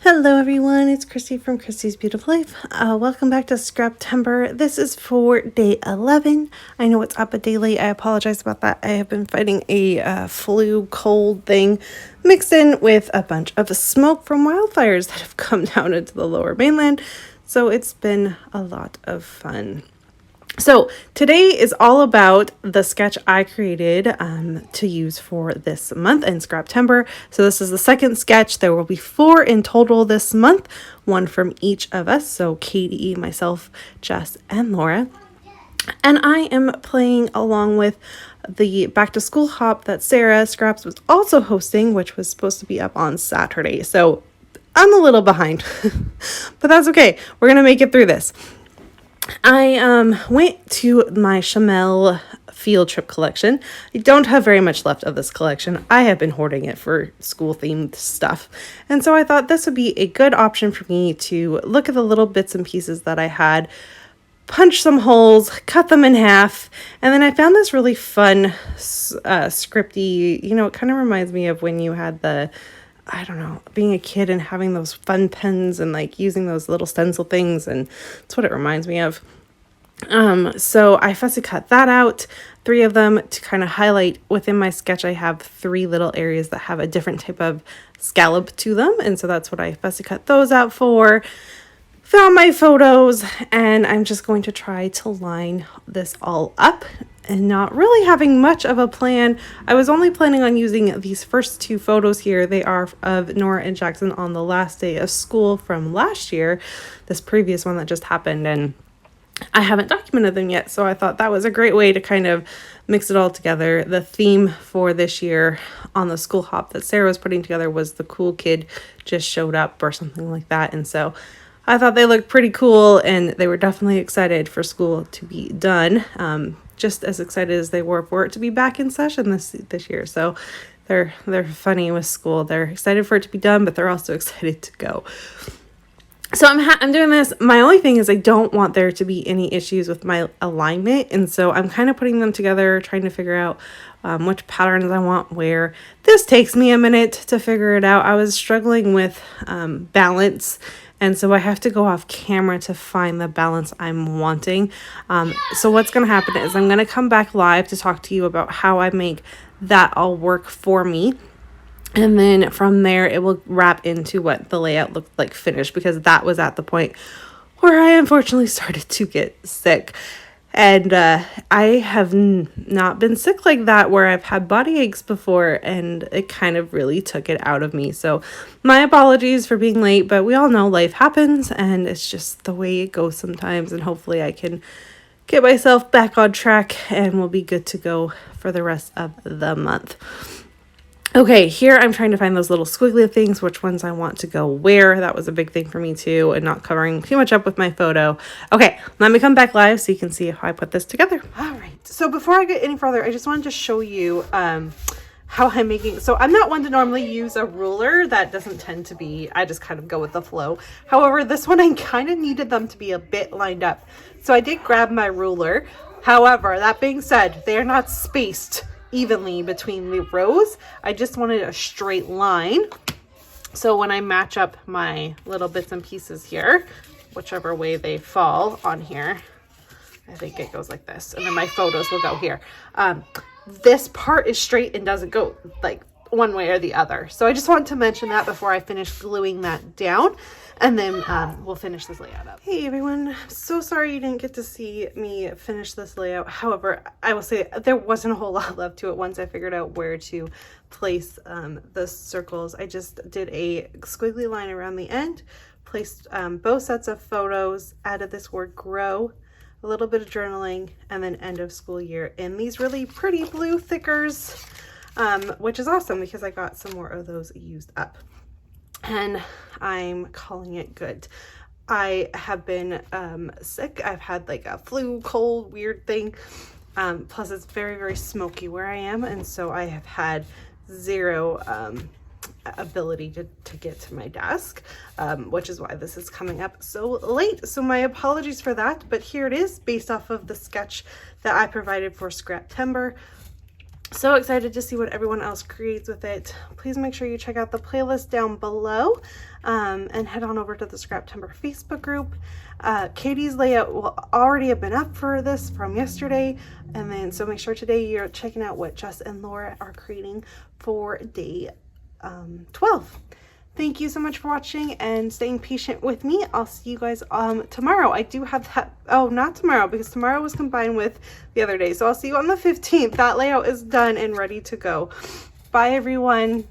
Hello everyone, it's Christy from Christy's Beautiful Life. Welcome back to Scraptember. This is for day 11. I know it's up a day late. I apologize about that. I have been fighting a flu cold thing mixed in with a bunch of smoke from wildfires that have come down into the lower mainland. So it's been a lot of fun. So today is all about the sketch I created to use for this month in Scraptember. So this is the second sketch. There will be 4 in total this month, 1 from each of us. So Katie, myself, Jess, and Laura. And I am playing along with the back to school hop that Sarah Scraps was also hosting, which was supposed to be up on Saturday. So I'm a little behind, but that's okay. We're going to make it through this. I went to my Chamel field trip collection. I don't have very much left of this collection. I have been hoarding it for school themed stuff. And so I thought this would be a good option for me to look at the little bits and pieces that I had, punch some holes, cut them in half, and then I found this really fun scripty, it kind of reminds me of when you had being a kid and having those fun pens and like using those little stencil things, and that's what it reminds me of. So I fussy cut that out, 3 of them to kind of highlight within my sketch. I have 3 little areas that have a different type of scallop to them, and so that's what I fussy cut those out for. Found my photos, and I'm just going to try to line this all up and not really having much of a plan. I was only planning on using these first 2 photos here. They are of Nora and Jackson on the last day of school from last year, this previous one that just happened, and I haven't documented them yet, so I thought that was a great way to kind of mix it all together. The theme for this year on the school hop that Sarah was putting together was the cool kid just showed up or something like that, and so I thought they looked pretty cool, and they were definitely excited for school to be done. Just as excited as they were for it to be back in session this year. So they're funny with school. They're excited for it to be done, but they're also excited to go. So I'm doing this. My only thing is I don't want there to be any issues with my alignment, and so I'm kind of putting them together, trying to figure out which patterns I want where. This takes me a minute to figure it out. I was struggling with balance, and so I have to go off camera to find the balance I'm wanting. So what's going to happen is I'm going to come back live to talk to you about how I make that all work for me. And then from there, it will wrap into what the layout looked like finished, because that was at the point where I unfortunately started to get sick. And I have not been sick like that where I've had body aches before, and it kind of really took it out of me. So my apologies for being late, but we all know life happens, and it's just the way it goes sometimes. And hopefully I can get myself back on track and we'll be good to go for the rest of the month. Okay, here I'm trying to find those little squiggly things, which ones I want to go where. That was a big thing for me too, and not covering too much up with my photo. Okay, let me come back live so you can see how I put this together. All right, so before I get any further, I just wanted to show you how I'm making. So I'm not one to normally use a ruler. That doesn't tend to be, I just kind of go with the flow. However, this one I kind of needed them to be a bit lined up. So I did grab my ruler. However, that being said, they're not spaced evenly between the rows. I just wanted a straight line. So when I match up my little bits and pieces here, whichever way they fall on here, I think it goes like this, and then my photos will go here. This part is straight and doesn't go like one way or the other. So I just wanted to mention that before I finish gluing that down, and then we'll finish this layout up. Hey everyone, so sorry you didn't get to see me finish this layout. However, I will say there wasn't a whole lot left to it once I figured out where to place the circles. I just did a squiggly line around the end, placed both sets of photos, added this word grow, a little bit of journaling, and then end of school year in these really pretty blue thickers, which is awesome because I got some more of those used up. And I'm calling it good. I have been sick. I've had like a flu, cold, weird thing. Plus it's very, very smoky where I am. And so I have had zero ability to get to my desk, which is why this is coming up so late. So my apologies for that, but here it is based off of the sketch that I provided for Scraptember. So excited to see what everyone else creates with it. Please make sure you check out the playlist down below, and head on over to the Scraptember Facebook group. Katie's layout will already have been up for this from yesterday, and then so make sure today you're checking out what Jess and Laura are creating for day 12. Thank you so much for watching and staying patient with me. I'll see you guys tomorrow. I do have that, oh, not tomorrow, because tomorrow was combined with the other day. So I'll see you on the 15th. That layout is done and ready to go. Bye, everyone.